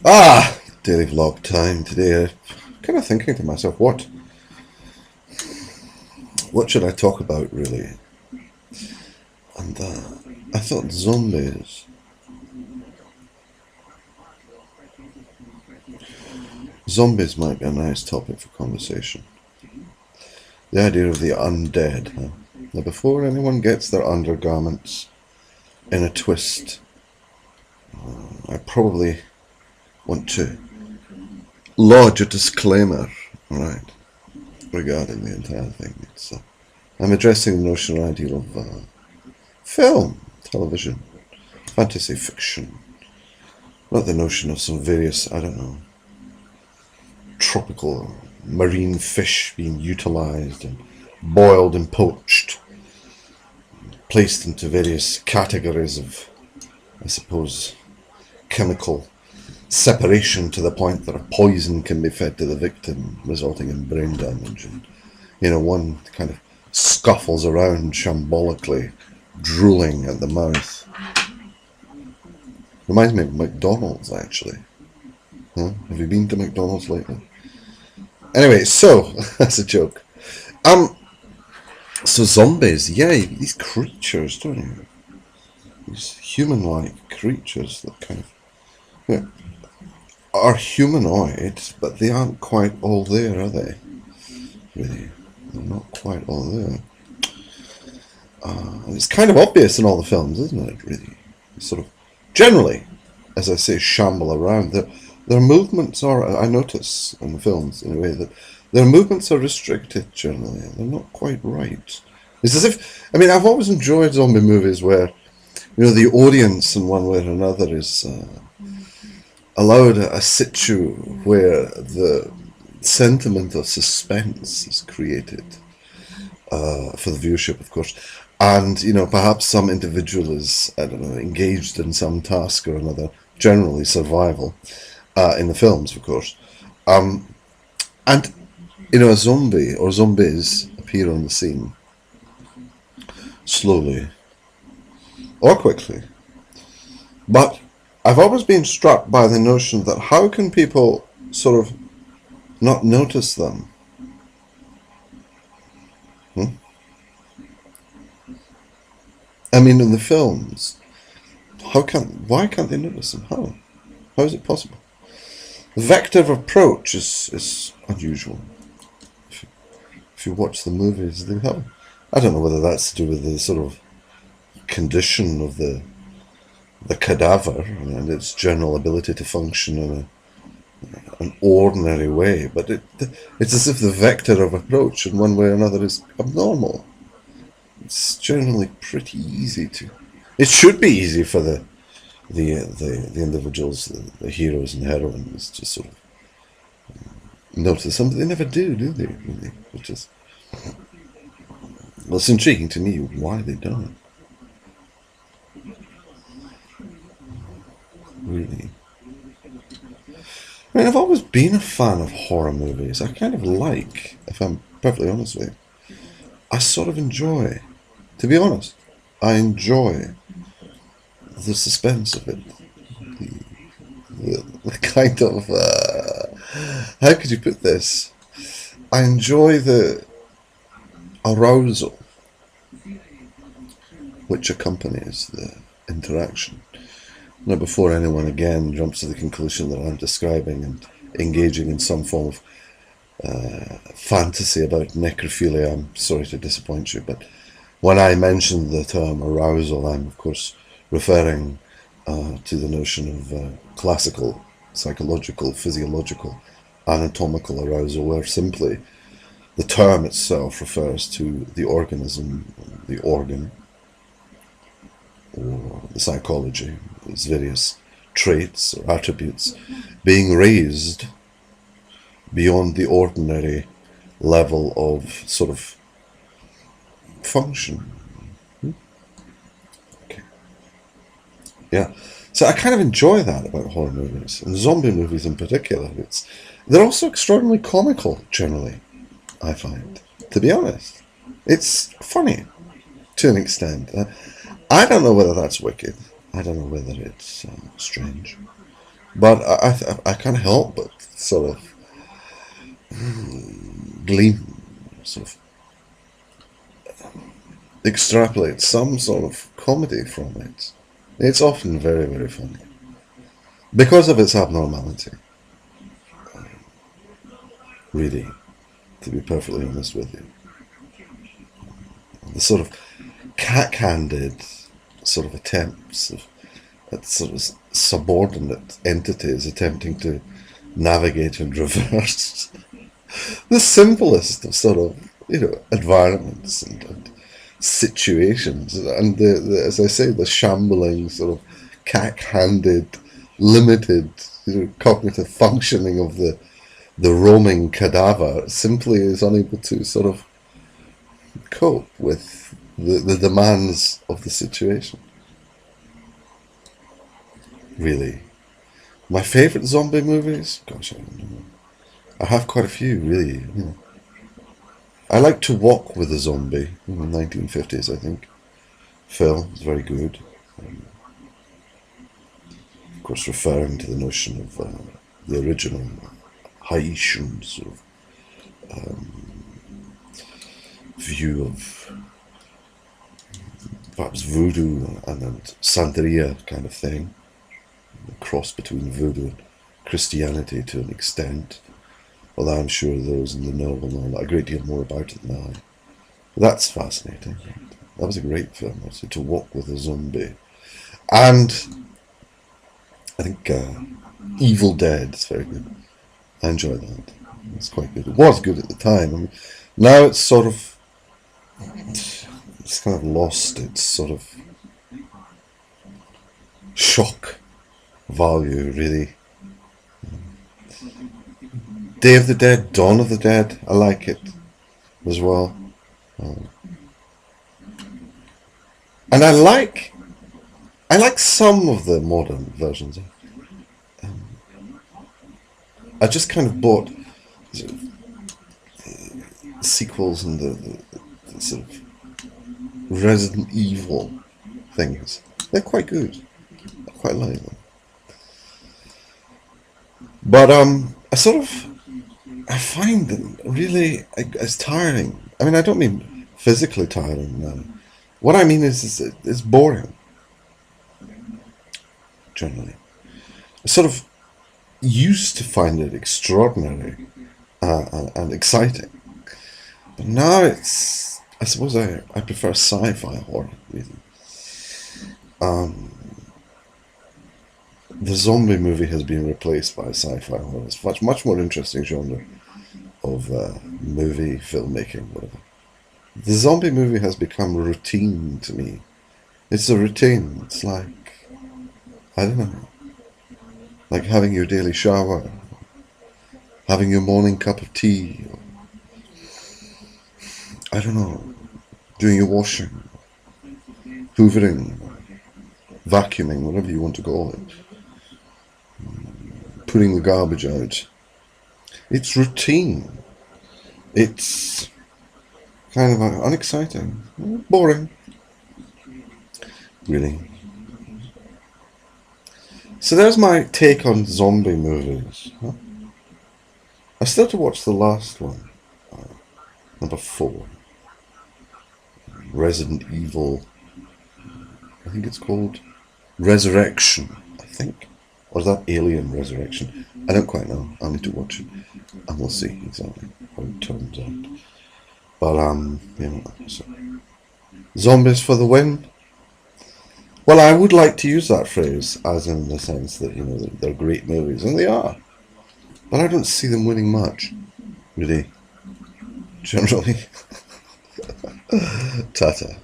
Daily vlog time today. Kind of thinking to myself, what should I talk about really? And I thought zombies might be a nice topic for conversation. The idea of the undead. Huh? Now, before anyone gets their undergarments in a twist, I probably want to lodge a disclaimer, right, regarding the entire thing. I'm addressing the notion or ideal of film, television, fantasy fiction, not the notion of some various, I don't know, tropical marine fish being utilized and boiled and poached, placed into various categories of, I suppose, chemical separation to the point that a poison can be fed to the victim, resulting in brain damage. And, one kind of scuffles around shambolically, drooling at the mouth. Reminds me of McDonald's, actually. Huh? Have you been to McDonald's lately? Anyway, so, that's a joke. So zombies, yeah, these creatures, don't you? These human-like creatures that kind of are humanoid, but they aren't quite all there, are they? Really, they're not quite all there. And it's kind of obvious in all the films, isn't it? Really, sort of generally, as I say, shamble around. Their movements are, I notice in the films, in a way, that their movements are restricted generally. They're not quite right. It's as if, I've always enjoyed zombie movies where, the audience in one way or another is allowed a situ where the sentiment of suspense is created for the viewership, of course. And, perhaps some individual is, I don't know, engaged in some task or another, generally survival, in the films, of course. And, a zombie or zombies appear on the scene slowly or quickly. But I've always been struck by the notion that how can people sort of not notice them? In the films, why can't they notice them? How is it possible? The vector of approach is unusual. If you watch the movies, they have. I don't know whether that's to do with the sort of condition of the cadaver and its general ability to function in an ordinary way, but it's as if the vector of approach in one way or another is abnormal. It's generally pretty easy to. It should be easy for the individuals, the heroes and heroines, to sort of notice them, but they never do they? Really, which is, well, it's intriguing to me why they don't. Really. I've always been a fan of horror movies. I kind of like, if I'm perfectly honest with you, I sort of enjoy, to be honest, I enjoy the suspense of it. The kind of, how could you put this? I enjoy the arousal which accompanies the interaction. Now, before anyone again jumps to the conclusion that I'm describing and engaging in some form of fantasy about necrophilia, I'm sorry to disappoint you, but when I mention the term arousal, I'm of course referring to the notion of classical, psychological, physiological, anatomical arousal, where simply the term itself refers to the organism, the organ, or the psychology, its various traits or attributes, being raised beyond the ordinary level of sort of function. Okay. Yeah. So I kind of enjoy that about horror movies, and zombie movies in particular. They're also extraordinarily comical, generally, I find. To be honest. It's funny, to an extent. I don't know whether that's wicked. I don't know whether it's strange. But I can't help but sort of glean, sort of extrapolate some sort of comedy from it. It's often very, very funny because of its abnormality, really, to be perfectly honest with you. The sort of cack-handed sort of attempts of at sort of subordinate entities attempting to navigate and reverse the simplest of sort of, environments and situations, and as I say, the shambling sort of cack-handed, limited, cognitive functioning of the roaming cadaver simply is unable to sort of cope with the demands of the situation. Really. My favourite zombie movies? Gosh, I don't know. I have quite a few, really. I like To Walk with a Zombie in the 1950s, I think. Film is very good. Of course, referring to the notion of the original Haitian sort of view of perhaps voodoo and Santeria kind of thing. A cross between voodoo and Christianity to an extent. Although I'm sure those in the know will know a great deal more about it than I. But that's fascinating. That was a great film, actually, To Walk with a Zombie. And I think Evil Dead is very good. I enjoy that. It's quite good. It was good at the time. I mean, now it's sort of, it's kind of lost its sort of shock value, really. Day of the Dead, Dawn of the Dead, I like it as well. And I like some of the modern versions. I just kind of bought sequels and the sort of Resident Evil things. They're quite good. I quite like them. But I find them really as tiring. I mean, I don't mean physically tiring now. What I mean is it's boring, generally. I sort of used to find it extraordinary and exciting. But now I suppose I prefer sci-fi horror, really. The zombie movie has been replaced by sci-fi horror. It's much more interesting genre of movie, filmmaking, whatever. The zombie movie has become routine to me. It's a routine. It's like, I don't know, like having your daily shower, having your morning cup of tea, or, I don't know, doing your washing, hoovering, vacuuming, whatever you want to call it, putting the garbage out. It's routine. It's kind of unexciting, boring, really. So there's my take on zombie movies. I still have to watch the last one, number 4, Resident Evil. I think it's called Resurrection, I think. Or is that Alien Resurrection? I don't quite know. I'll need to watch it. And we'll see exactly how it turns out. But, so. Zombies for the win? Well, I would like to use that phrase as in the sense that, they're great movies. And they are. But I don't see them winning much. Really. Generally. Ta-ta.